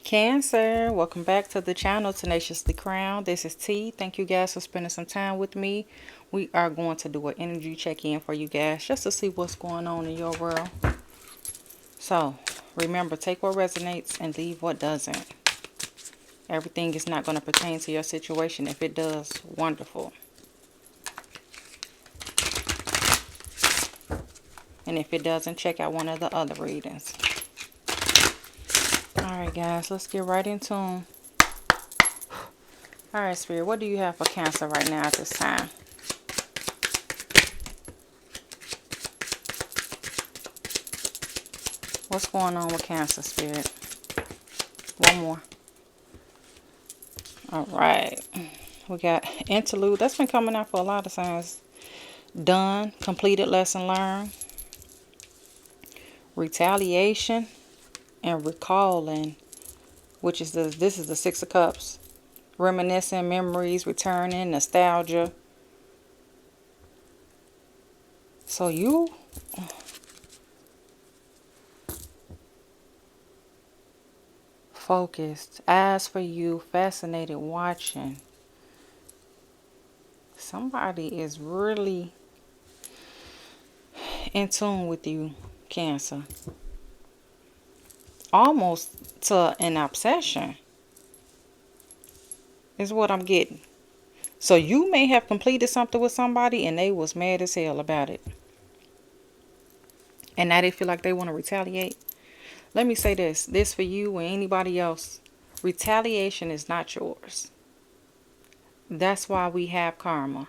Cancer, welcome back to the channel, Tenaciously Crowned. This is T. Thank you guys for spending some time with me. We are going to do an energy check-in for you guys just to see what's going on in your world. So, remember, take what resonates and leave what doesn't. Everything is not going to pertain to your situation. If it does, wonderful. And if it doesn't, check out one of the other readings. Alright guys, let's get right into them. Alright Spirit, what do you have for Cancer right now at this time? What's going on with Cancer, Spirit? One more. Alright. We got interlude. That's been coming out for a lot of signs. Done. Completed lesson learned. Retaliation. And recalling. Which is this is the Six of Cups. Reminiscing, memories, returning, nostalgia. So you focused, eyes for you, fascinated, watching. Somebody is really in tune with you, Cancer. Almost to an obsession is what I'm getting. So you may have completed something with somebody and they was mad as hell about it. And now they feel like they want to retaliate. Let me say this for you or anybody else. Retaliation is not yours. That's why we have karma.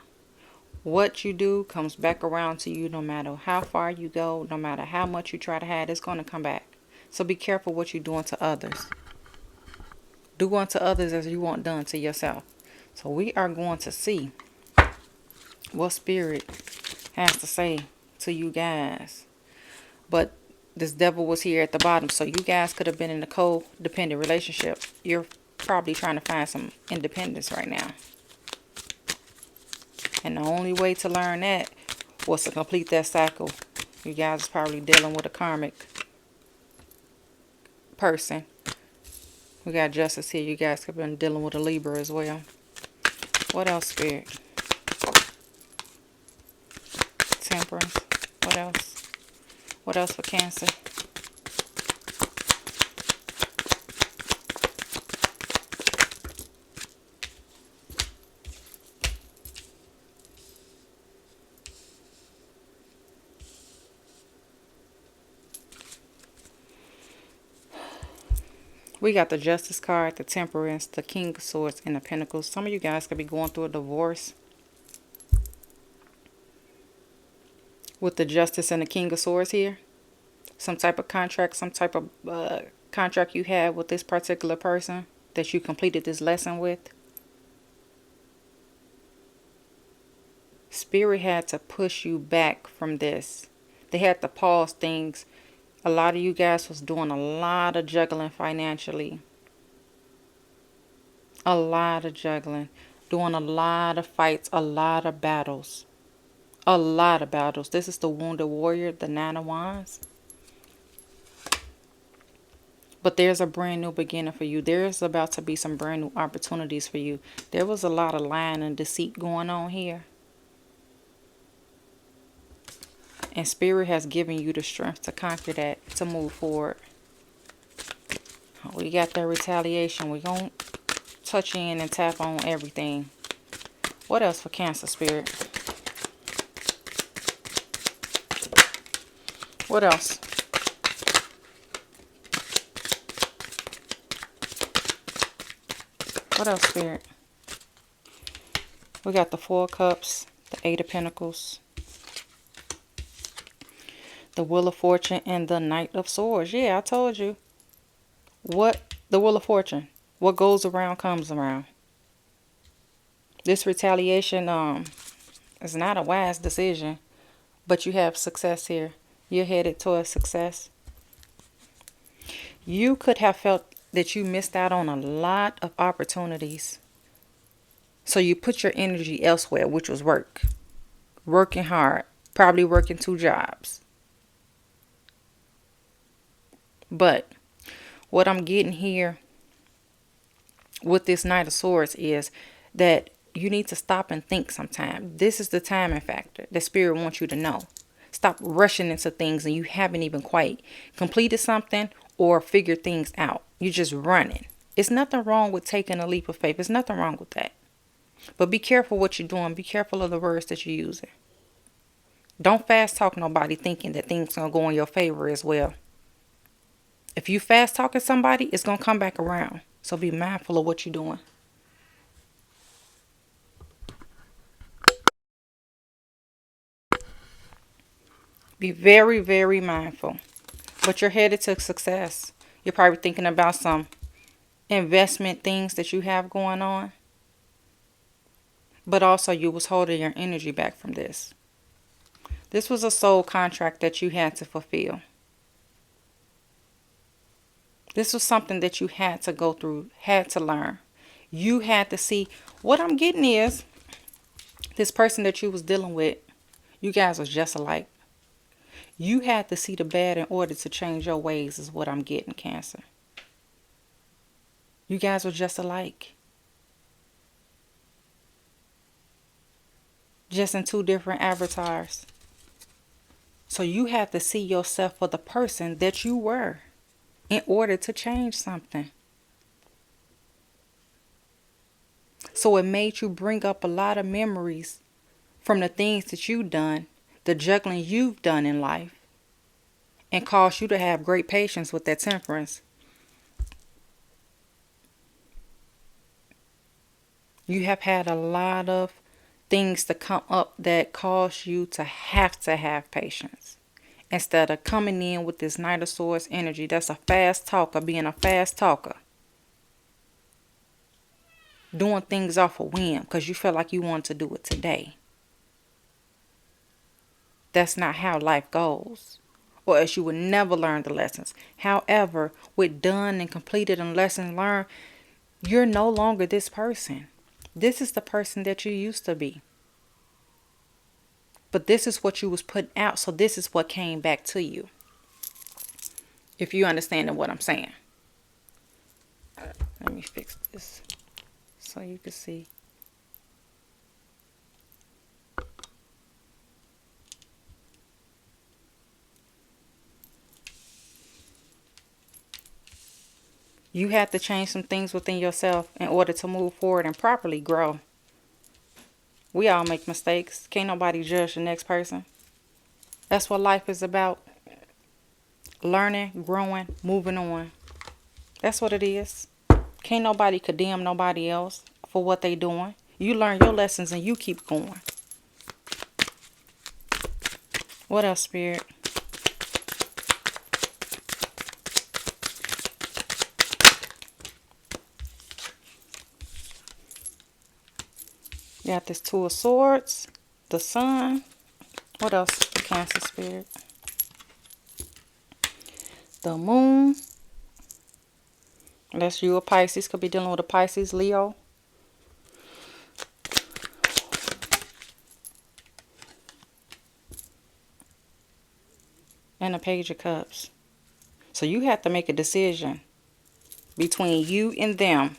What you do comes back around to you no matter how far you go, no matter how much you try to hide, it's going to come back. So be careful what you're doing to others. Do unto others as you want done to yourself. So we are going to see what Spirit has to say to you guys. But this devil was here at the bottom. So you guys could have been in a codependent relationship. You're probably trying to find some independence right now. And the only way to learn that was to complete that cycle. You guys are probably dealing with a karmic person. We got Justice here. You guys could have been dealing with a Libra as well. What else, Spirit? Temperance. What else? What else for Cancer? We got the Justice card, the Temperance, the King of Swords, and the Pentacles. Some of you guys could be going through a divorce. With the Justice and the King of Swords here. Some type of contract, some type of contract you had with this particular person that you completed this lesson with. Spirit had to push you back from this. They had to pause things. A lot of you guys was doing a lot of juggling financially. A lot of juggling. Doing a lot of fights. A lot of battles. A lot of battles. This is the Wounded Warrior, the Nine of Wands. But there's a brand new beginning for you. There's about to be some brand new opportunities for you. There was a lot of lying and deceit going on here. And Spirit has given you the strength to conquer that, to move forward. We got that retaliation. We're going to touch in and tap on everything. What else for Cancer, Spirit? What else? What else, Spirit? We got the Four of Cups, the Eight of Pentacles, the Wheel of Fortune, and the Knight of Swords. Yeah, I told you. What? The Wheel of Fortune. What goes around comes around. This retaliation is not a wise decision, but you have success here. You're headed towards success. You could have felt that you missed out on a lot of opportunities. So you put your energy elsewhere, which was work. Working hard. Probably working 2 jobs. But what I'm getting here with this Knight of Swords is that you need to stop and think sometime. This is the timing factor that Spirit wants you to know. Stop rushing into things and you haven't even quite completed something or figured things out. You're just running. It's nothing wrong with taking a leap of faith. There's nothing wrong with that. But be careful what you're doing. Be careful of the words that you're using. Don't fast talk nobody thinking that things going to go in your favor as well. If you fast talking somebody, it's going to come back around. So be mindful of what you're doing. Be very, very mindful. But you're headed to success. You're probably thinking about some investment things that you have going on. But also you was holding your energy back from this. This was a soul contract that you had to fulfill. This was something that you had to go through, had to learn. You had to see. What I'm getting is this person that you was dealing with, you guys was just alike. You had to see the bad in order to change your ways is what I'm getting, Cancer. You guys were just alike. Just in two different avatars. So you had to see yourself for the person that you were in order to change something. So it made you bring up a lot of memories from the things that you've done, the juggling you've done in life, and caused you to have great patience with that temperance. You have had a lot of things to come up that cause you to have patience. Instead of coming in with this Knight of Swords energy, that's a fast talker, being a fast talker. Doing things off a whim because you feel like you want to do it today. That's not how life goes. Or else you would never learn the lessons. However, with done and completed and lessons learned, you're no longer this person. This is the person that you used to be. But this is what you was putting out, so this is what came back to you. If you understand what I'm saying. Let me fix this so you can see. You have to change some things within yourself in order to move forward and properly grow. We all make mistakes. Can't nobody judge the next person. That's what life is about. Learning, growing, moving on. That's what it is. Can't nobody condemn nobody else for what they doing. You learn your lessons and you keep going. What else, Spirit? You got this Two of Swords, the Sun. What else, Cancer, Spirit? The Moon. Unless you a Pisces, could be dealing with a Pisces, Leo. And a Page of Cups. So you have to make a decision between you and them.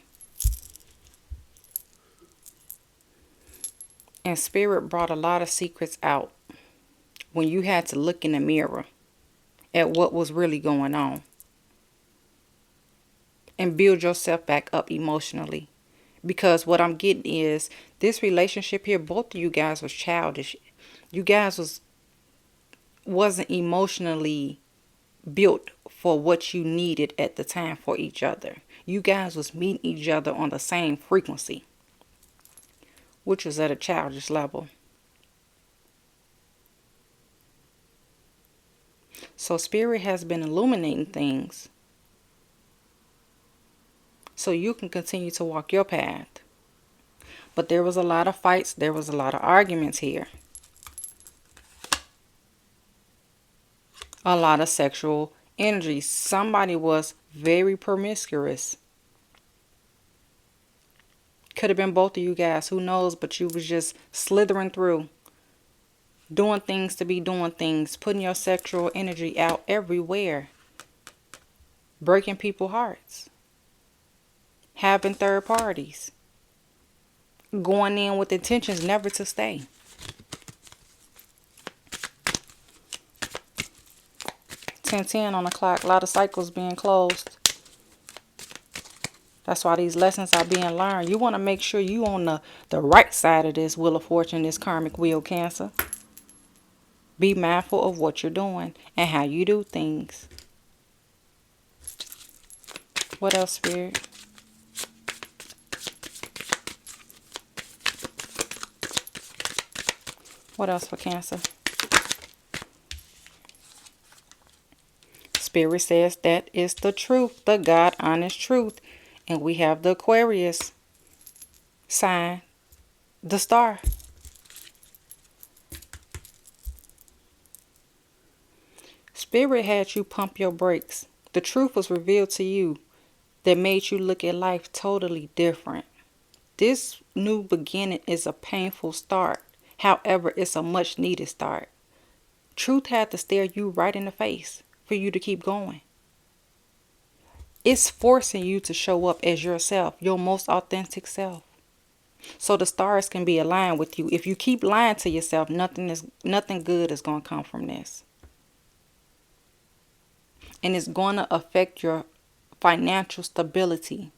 And Spirit brought a lot of secrets out when you had to look in the mirror at what was really going on. And build yourself back up emotionally. Because what I'm getting is this relationship here, both of you guys was childish. You guys wasn't emotionally built for what you needed at the time for each other. You guys was meeting each other on the same frequency, which was at a childish level. So Spirit has been illuminating things so you can continue to walk your path. But there was a lot of fights. There was a lot of arguments here. A lot of sexual energy. Somebody was very promiscuous. Could have been both of you guys. Who knows? But you was just slithering through. Doing things to be doing things. Putting your sexual energy out everywhere. Breaking people's hearts. having third parties, going in with intentions never to stay. Ten on the clock. A lot of cycles being closed. That's why these lessons are being learned. You want to make sure you on the right side of this Wheel of Fortune, this karmic wheel, Cancer. Be mindful of what you're doing and how you do things. What else, Spirit? What else for Cancer? Spirit says that is the truth, the God honest truth. And we have the Aquarius sign, the star. Spirit had you pump your brakes. The truth was revealed to you that made you look at life totally different. This new beginning is a painful start. However, it's a much needed start. Truth had to stare you right in the face for you to keep going. It's forcing you to show up as yourself, your most authentic self. So the stars can be aligned with you. If you keep lying to yourself, nothing good is going to come from this. And it's going to affect your financial stability.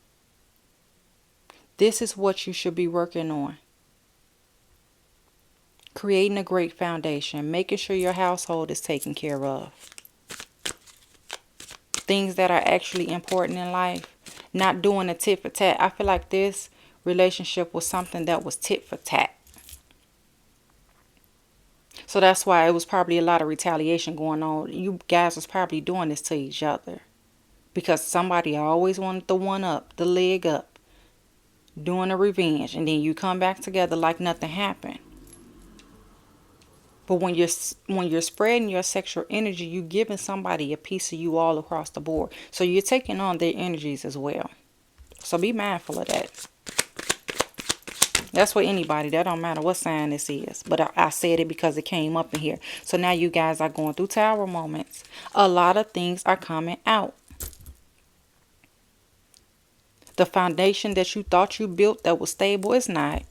This is what you should be working on. Creating a great foundation, making sure your household is taken care of. Things that are actually important in life. Not doing a tit for tat. I feel like this relationship was something that was tit for tat. So that's why it was probably a lot of retaliation going on. You guys was probably doing this to each other. Because somebody always wanted the one up, the leg up. Doing a revenge. And then you come back together like nothing happened. But when you're spreading your sexual energy, you're giving somebody a piece of you all across the board. So you're taking on their energies as well. So be mindful of that. That's for anybody. That don't matter what sign this is. But I said it because it came up in here. So now you guys are going through tower moments. A lot of things are coming out. The foundation that you thought you built that was stable is not.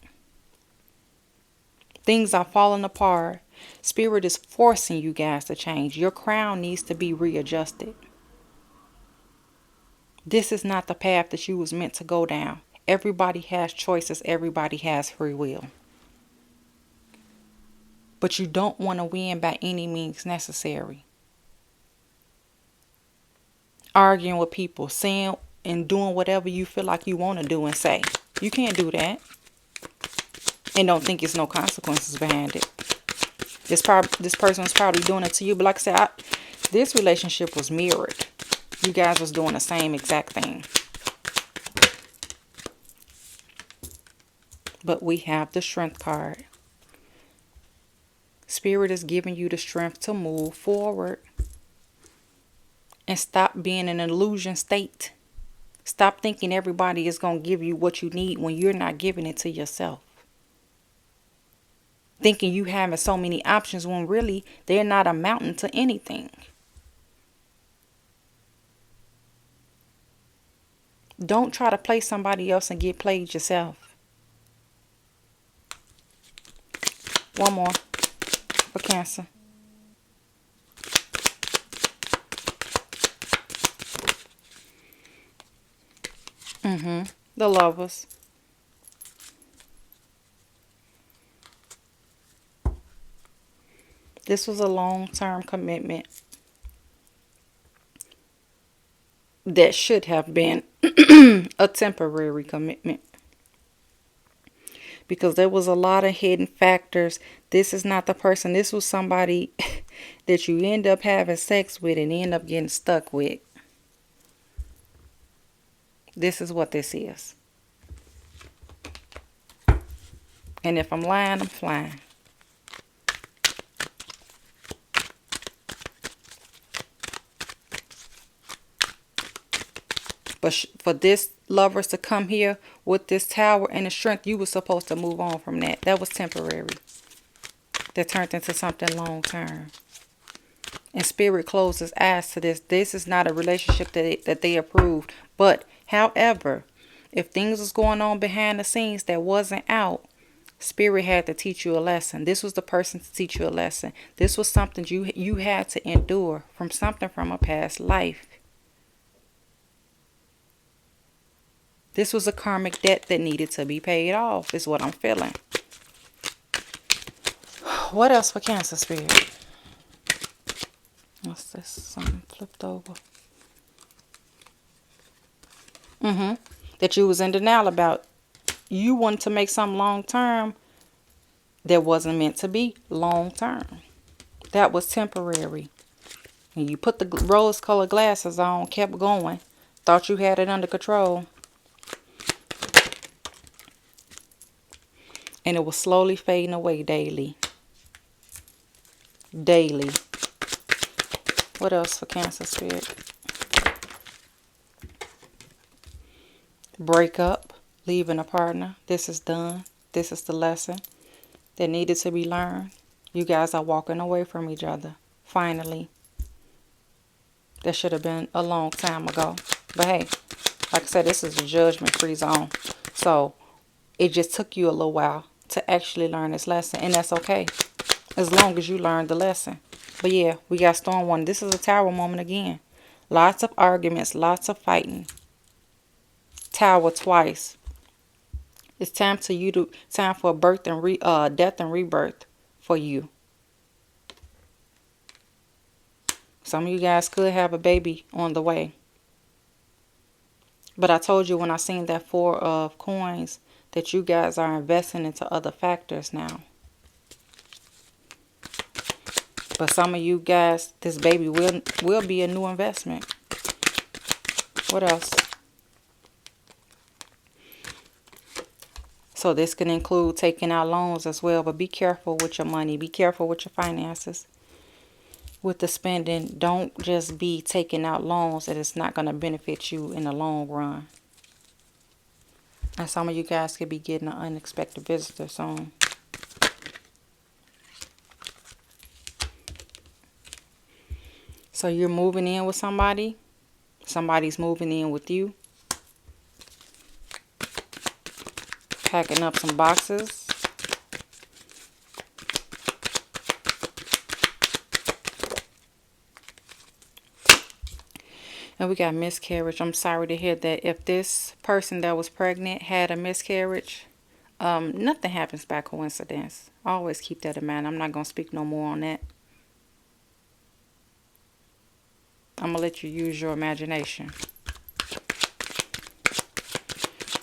Things are falling apart. Spirit is forcing you guys to change. Your crown needs to be readjusted. This is not the path that you was meant to go down. Everybody has choices. Everybody has free will. But you don't want to win by any means necessary. Arguing with people, saying and doing whatever you feel like you want to do and say. You can't do that. And don't think there's no consequences behind it. This person was probably doing it to you. But like I said, this relationship was mirrored. You guys was doing the same exact thing. But we have the strength card. Spirit is giving you the strength to move forward. And stop being in an illusion state. Stop thinking everybody is going to give you what you need when you're not giving it to yourself. Thinking you having so many options when really they're not amounting to anything. Don't try to play somebody else and get played yourself. One more for Cancer. The Lovers. This was a long-term commitment that should have been a temporary commitment. Because there was a lot of hidden factors. This is not the person. This was somebody that you end up having sex with and end up getting stuck with. This is what this is. And if I'm lying, I'm flying. But for this lovers to come here with this tower and the strength, you were supposed to move on from that. That was temporary. That turned into something long term. And Spirit closes eyes to this. This is not a relationship that they approved. But, however, If things was going on behind the scenes that wasn't out, Spirit had to teach you a lesson. This was the person to teach you a lesson. This was something you had to endure from something from a past life. This was a karmic debt that needed to be paid off, is what I'm feeling. What else for Cancer, Spirit? What's this? Something flipped over. That you was in denial about. You wanted to make something long term that wasn't meant to be long term. That was temporary. And you put the rose colored glasses on, kept going, thought you had it under control. And it was slowly fading away daily. Daily. What else for Cancer, Spirit? Break up. Leaving a partner. This is done. This is the lesson that needed to be learned. You guys are walking away from each other. Finally. That should have been a long time ago. But hey, like I said, this is a judgment-free zone. So it just took you a little while to actually learn this lesson. And that's okay. As long as you learned the lesson. But yeah, we got Storm 1. This is a Tower moment again. Lots of arguments. Lots of fighting. Tower twice. It's time for a birth and death and rebirth for you. Some of you guys could have a baby on the way. But I told you when I seen that 4 of coins that you guys are investing into other factors now. But some of you guys, this baby will be a new investment. What else? So this can include taking out loans as well. But be careful with your money. Be careful with your finances. With the spending, don't just be taking out loans that it's not going to benefit you in the long run. And some of you guys could be getting an unexpected visitor soon. So you're moving in with somebody. Somebody's moving in with you. Packing up some boxes. And we got miscarriage. I'm sorry to hear that. If this person that was pregnant had a miscarriage, nothing happens by coincidence. Always keep that in mind. I'm not going to speak no more on that. I'm going to let you use your imagination.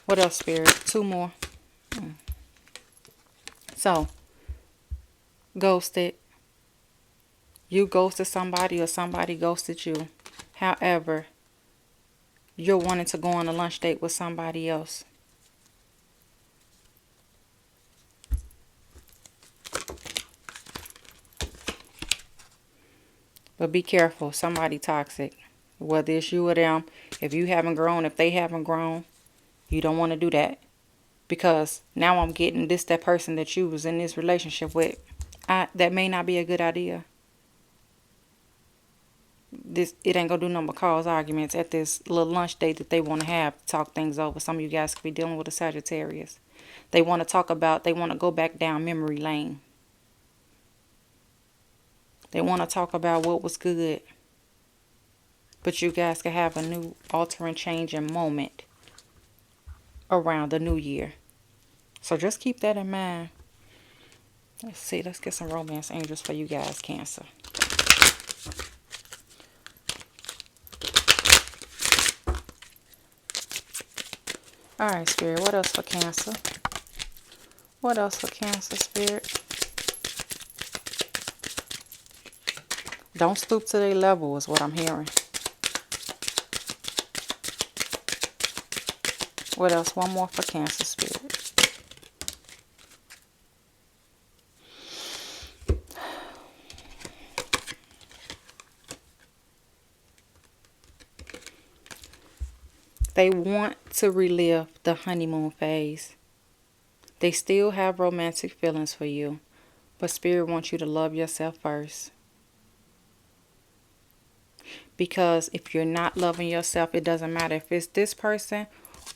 What else, Spirit? 2 more. So, ghosted. You ghosted somebody or somebody ghosted you. However, you're wanting to go on a lunch date with somebody else. But be careful. Somebody toxic. Whether it's you or them. If you haven't grown, if they haven't grown, you don't want to do that. Because now I'm getting that person that you was in this relationship with. That may not be a good idea. It ain't gonna do nothing but cause arguments at this little lunch date that they want to have to talk things over. Some of you guys could be dealing with a Sagittarius. They want to go back down memory lane. They want to talk about what was good. But you guys can have a new altering, changing moment around the new year. So just keep that in mind. Let's see. Let's get some romance angels for you guys, Cancer. Alright, Spirit. What else for Cancer? What else for Cancer, Spirit? Don't stoop to their level is what I'm hearing. What else? One more for Cancer, Spirit. They want to relive the honeymoon phase. They still have romantic feelings for you. But Spirit wants you to love yourself first. Because if you're not loving yourself, it doesn't matter if it's this person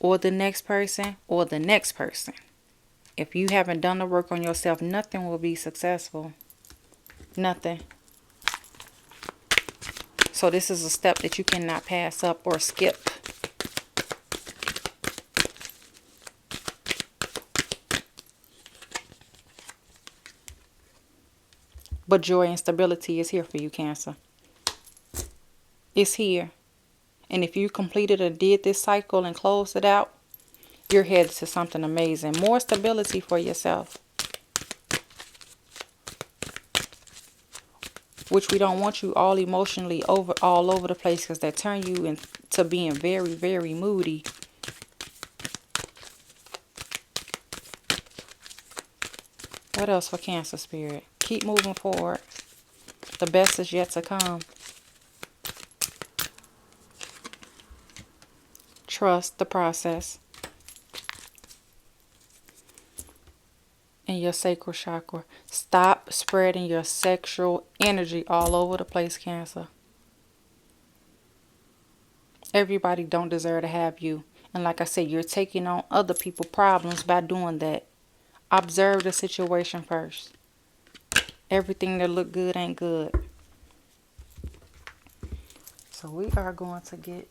or the next person or the next person. If you haven't done the work on yourself, nothing will be successful. Nothing. So this is a step that you cannot pass up or skip. But joy and stability is here for you, Cancer. It's here. And if you completed or did this cycle and closed it out, you're headed to something amazing. More stability for yourself. Which we don't want you all emotionally all over the place, because that turn you into being very, very moody. What else for Cancer Spirit? Keep moving forward. The best is yet to come. Trust the process. In your sacral chakra. Stop spreading your sexual energy all over the place, Cancer. Everybody don't deserve to have you. And like I said, you're taking on other people's problems by doing that. Observe the situation first. Everything that look good ain't good. So we are going to get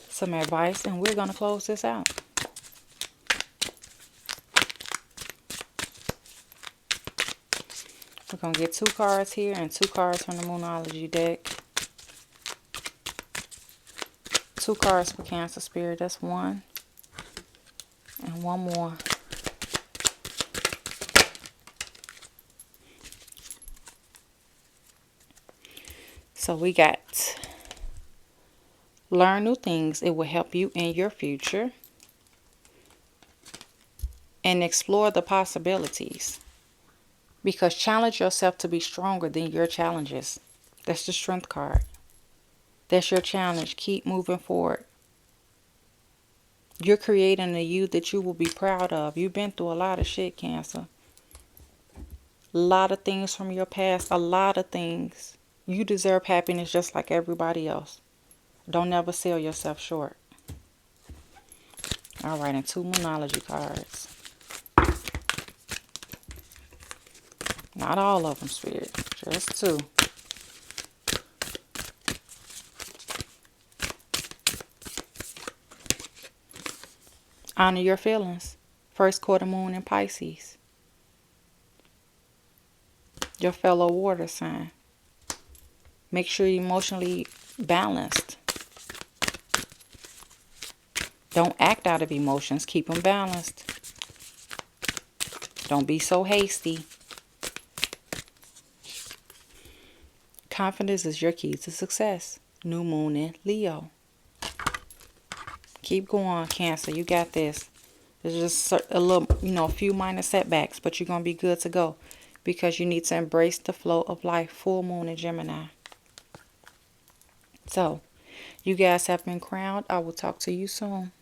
some advice, and we're going to close this out. We're going to get 2 cards here and 2 cards from the Moonology deck. 2 cards for Cancer Spirit. That's 1. And 1 more. So we got learn new things. It will help you in your future. And explore the possibilities. Because challenge yourself to be stronger than your challenges. That's the Strength card. That's your challenge. Keep moving forward. You're creating a you that you will be proud of. You've been through a lot of shit, Cancer. A lot of things from your past. A lot of things. You deserve happiness just like everybody else. Don't never sell yourself short. Alright, and 2 Moonology cards. Not all of them, Spirit. Just 2. Honor your feelings. First quarter moon in Pisces. Your fellow water sign. Make sure you're emotionally balanced. Don't act out of emotions. Keep them balanced. Don't be so hasty. Confidence is your key to success. New moon in Leo. Keep going, Cancer. You got this. There's just a little, a few minor setbacks, but you're going to be good to go. Because you need to embrace the flow of life. Full moon in Gemini. So, you guys have been crowned. I will talk to you soon.